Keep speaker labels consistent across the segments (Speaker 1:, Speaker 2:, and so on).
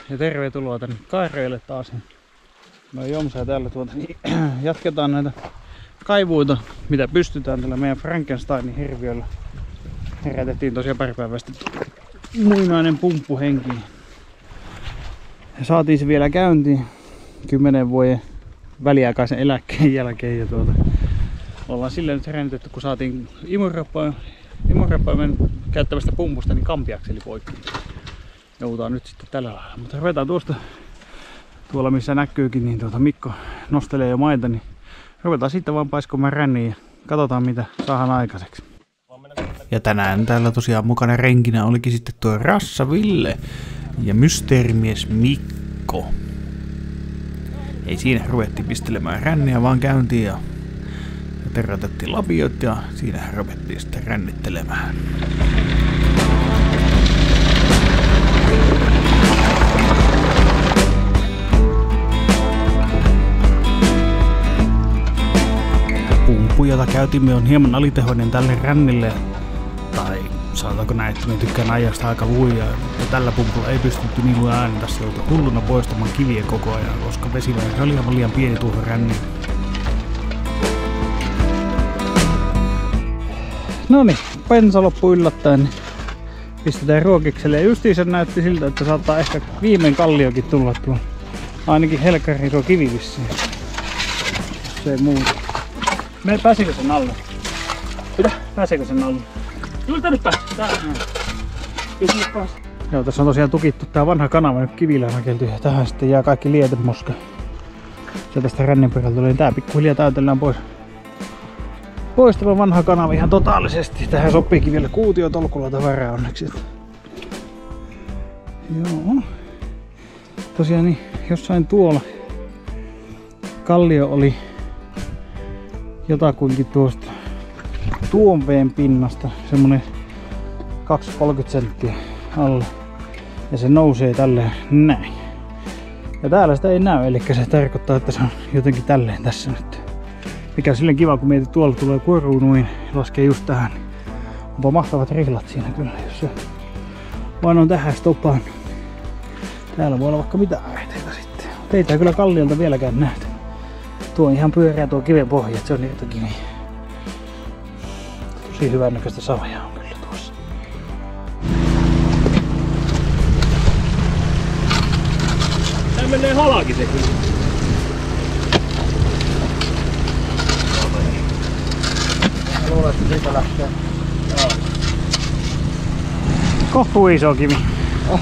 Speaker 1: ja tervetuloa tänne Kaireelle taas. No Jomsa ja täällä niin jatketaan näitä kaivuita, mitä pystytään tällä meidän Frankensteinin hirviöllä. Herätettiin tosiaan pari päivää sitten muinainen pumppu henkiin. Ja saatiin se vielä käyntiin 10 vuoden väliaikaisen eläkkeen jälkeen. Ja ollaan silleen nyt herännytetty, kun saatiin imuroppaimen käyttävästä pumpusta niin kampiakseli poikki. Joudutaan nyt sitten tällä lailla. Mutta ruvetaan tuolla missä näkyykin, niin Mikko nostelee jo maita, niin ruvetaan sitten vaan paiskomaan ränniin ja katsotaan mitä saadaan aikaiseksi. Ja tänään täällä tosiaan mukana renkinä olikin sitten tuo Rassa Ville ja mysteerimies Mikko. Ei siinä ruvettiin pistelemään ränniä vaan käyntiin ja terätettiin lapiot ja siinä ruvettiin sitten rännittelemään. Pumppu, jota käytimme, on hieman alitehoinen tälle rännille. Tai sanotaanko näin, että me tykkään ajasta aika lujaa. Ja tällä pumpulla ei pystytty niin lujaa äänen. Tässä joutui hulluna poistamaan kiviä koko ajan, koska vesiväri oli aivan liian pieni tuohon ränniin. Noniin, bensa loppui yllättäen, niin pistetään ruokikselle. Ja justiinsa näytti siltä, että saattaa ehkä viimein kalliokin tulla tuon. Ainakin helkkari tuo kivi vissiin. Se ei muuta. Pääsikö sen alle? Mitä? Pääseekö sen alle? Kyllä tänne pääs. Joo, tässä on tosiaan tukittu tää vanha kanava nyt kivillä rakeltu ja tähän sitten jää kaikki lietemoska. Se tästä rännin perältä tuli, niin tää pikkuhiljaa täytellään pois tämä vanha kanava ihan totaalisesti. Tähän sopiikin vielä kuutiotolkulla tavaraa onneksi. Joo. Tosiaan niin, jossain tuolla kallio oli jotakuinkin tuosta tuonveen pinnasta semmonen 2-30 senttiä alle. Ja se nousee tälleen näin. Ja täällä sitä ei näy, eli se tarkoittaa, että se on jotenkin tälleen tässä nyt. Mikä on silleen kiva, kun mietit tuolla tulee koru noin, laskee just tähän. Onpa mahtavat rihlat siinä kyllä, jos se vaan on tähän stopaan. Täällä voi olla vaikka mitä aiheita sitten. Teitä ei kyllä kalliolta vieläkään näytä. Tuo on ihan pyöreä tuo kiven pohja, että se on niitä kiviä. Tosi hyvän näköistä savea on kyllä tuossa. Tää menee halki se kyllä. Mä luulen, että siitä lähtee. Joo. Kohtuu iso kivi. Oh.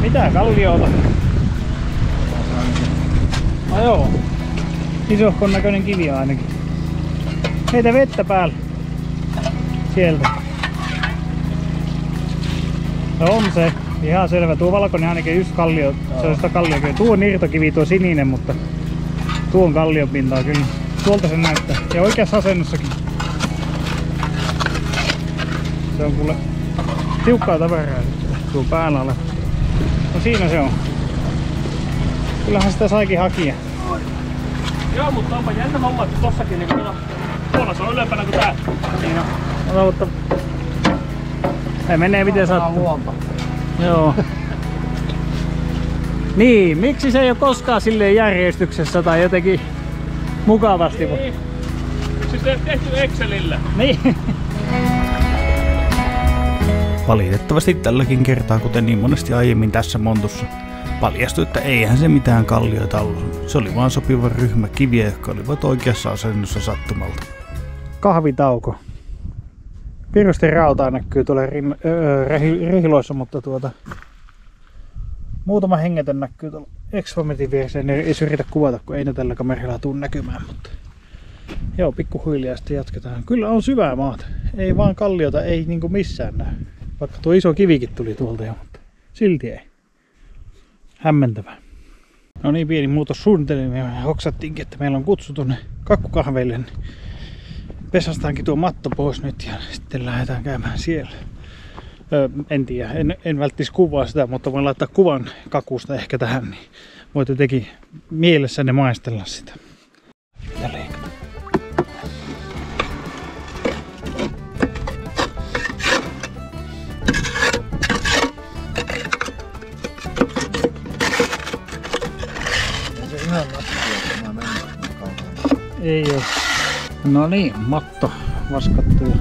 Speaker 1: Mitä kalliota? No joo. Isohkon näköinen kivi ainakin. Heitä vettä päälle. Sieltä. No on se. Ihan selvä. Tuo valkoinen ainakin just kallio. Se on sitä kalliokivi. Tuo on irtokivi, tuo sininen, mutta tuo on kalliopintaa kyllä. Tuolta se näyttää. Ja oikeassa asennossakin. Se on kuule tiukkaa tavaraa. Tuo päällä ole. No siinä se on. Kyllähän sitä saikin hakia.
Speaker 2: Joo, mutta onpa jännä homma, että tossakin niin tuolla se on ylempänä kuin tää.
Speaker 1: Niin on. No, mutta ei menee miten sattuu. Joo. Niin, miksi se ei ole koskaan silleen järjestyksessä tai jotenkin mukavasti?
Speaker 2: Niin. Sitten tehty Excelillä.
Speaker 1: Niin.
Speaker 3: Valitettavasti tälläkin kertaa, kuten niin monesti aiemmin tässä montussa, paljastui, että eihän se mitään kallioita ollut. Se oli vaan sopiva ryhmä kiviä, jotka olivat oikeassa asennossa sattumalta.
Speaker 1: Kahvitauko. Pirusti rautaa näkyy tuolla rihiloissa, mutta muutama hengetön näkyy tuolla Exfometin vieressä. En edes yritä kuvata, kun ei ne tällä kameralla tule näkymään. Mutta joo, pikkuhiljaa sitten jatketaan. Kyllä on syvää maata. Ei vaan kalliota, ei niinku missään näy. Vaikka tuo iso kivikin tuli tuolta jo, mutta silti ei. Hämmentävää. No niin, pieni muutos suunnitelmia. Me hoksattiinkin, että meillä on kutsu tuonne kakkukahveille. Pesastaankin tuo matto pois nyt ja sitten lähdetään käymään siellä. En tiedä, en välttis kuvaa sitä, mutta voin laittaa kuvan kakusta ehkä tähän, niin voitte tekin mielessänne maistella sitä. Ja leikata.
Speaker 4: Se ihan laskia, että mä menen kaukana.
Speaker 1: Ei oo. No niin, matto vaskattu.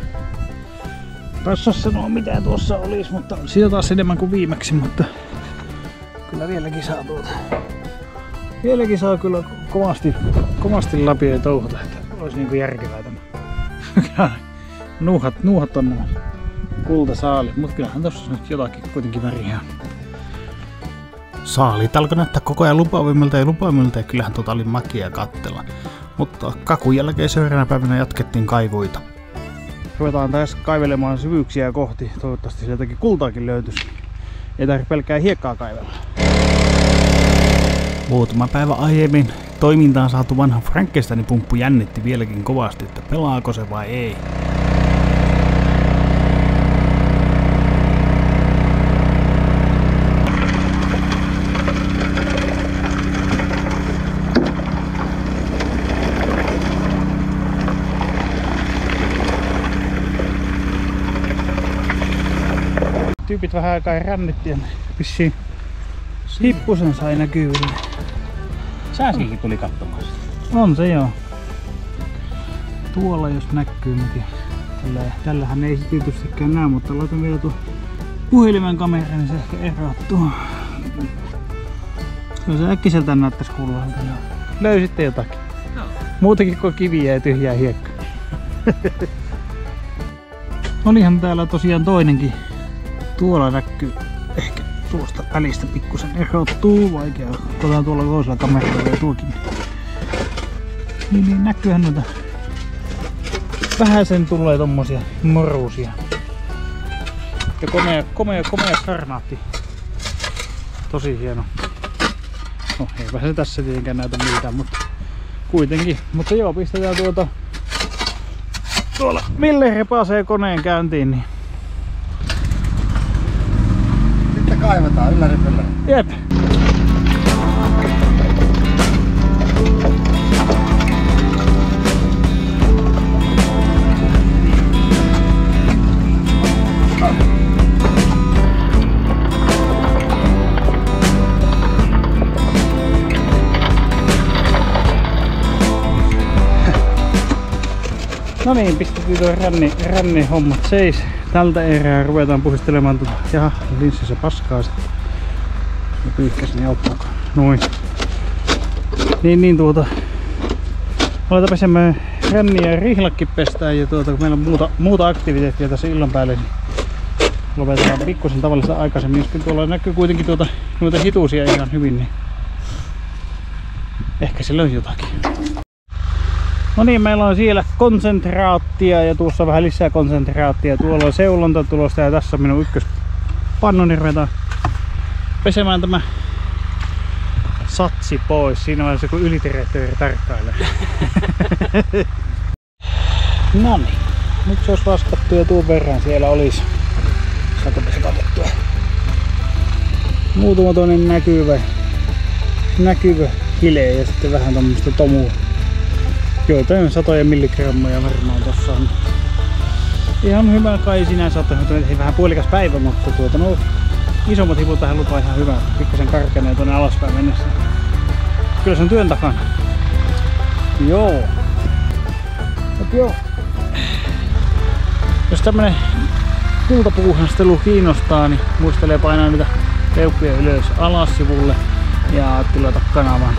Speaker 1: Päässä sanoa mitä tuossa olisi, mutta siitä taas enemmän kuin viimeksi, mutta kyllä vieläkin saa tuota. Vieläkin saa kyllä kovasti läpi ja touhuta, että olisi niinku järkevää tämä. nuuhat on nämä kultasaalit, mutta kyllähän tossa nyt jotakin kuitenkin väriä on.
Speaker 3: Saalit alkoi näyttää koko ajan lupaavimmalta ja kyllähän tota oli makia katsella. Mutta kakun jälkeen seuraavana päivänä jatkettiin kaivuita.
Speaker 1: Ruvetaan tässä kaivelemaan syvyyksiä kohti. Toivottavasti sieltäkin kultaakin löytyisi. Ei tarvitse pelkkää hiekkaa kaivella.
Speaker 3: Muutama päivä aiemmin toimintaan saatu vanha Frankensteinin pumppu jännitti vieläkin kovasti, että pelaako se vai ei.
Speaker 1: Tyypit vähän aikaa rännitti ja vissiin hippusen sai näkyville.
Speaker 2: Sääskikin tuli katsomaan.
Speaker 1: On se joo. Tuolla jos näkyy, niin tällähän ei tietystikään näy, mutta laitan vielä tuon puhelimen kameran, niin se ehkä erottuu. Kyllä se äkkiseltään näyttäisi kuuluvalta. Löysitte jotakin? No. Muutakin kuin kiviä ja tyhjää hiekkaa. Olihan täällä tosiaan toinenkin. Tuolla näkyy, ehkä tuosta välistä pikkusen erottuu, vaikea. Otetaan tuolla toisella kameralla ja tuokin. Niin näkyyhän noita. Vähäsen tulee tommosia moruusia. Ja komea karnaatti. Tosi hieno. No eipä se tässä tietenkään näytä mitään, mutta kuitenkin. Mutta joo, pistetään tuolla Ville repasee koneen käyntiin, niin
Speaker 4: Kaivetaan ylläri pylläri.
Speaker 1: jep. No niin, pistettiin tuo ränni hommat seis. Tältä erää ruvetaan puhistelemaan tuota. Jaha, linssissä paskaa sitten. Ja pyyhkäsin jauppuakaan. Noin. Niin aletaan pesemään ränniä ja rihlakki pestään. Ja kun meillä on muuta aktiviteettia tässä illan päälle, niin lopetetaan pikkusen tavallista aikaisemmin. Jos tuolla näkyy kuitenkin noita hituusia ihan hyvin, niin ehkä se löytyy jotakin. No niin, meillä on siellä konsentraattia ja tuossa vähän lisää konsentraattia. Tuolla on seulonta tulosta ja tässä on minun ykköspannu, niin ruvetaan pesemään tämä satsi pois. Siinä vaiheessa kun ylitirektööri tarkkailee. No niin, nyt se olisi vaskattu ja tuon verran siellä olisi. Saatupa se katettua. Muutama toinen näkyvä hile ja sitten vähän tommoista tomua. Joitain satoja milligrammoja varmaan tossa on. Ihan hyvä kai sinänsä, että vähän puolikas päivä, mutta isommat hiput tähän lupaa ihan hyvää. Pikkusen karkenee tuonne alaspäin mennessä. Kyllä se on työn takana. Joo. Mut joo. Jos tämmönen kultapuuhastelu kiinnostaa, niin muistelee painaa niitä peukkuja ylös alas sivulle ja tilata kanavan.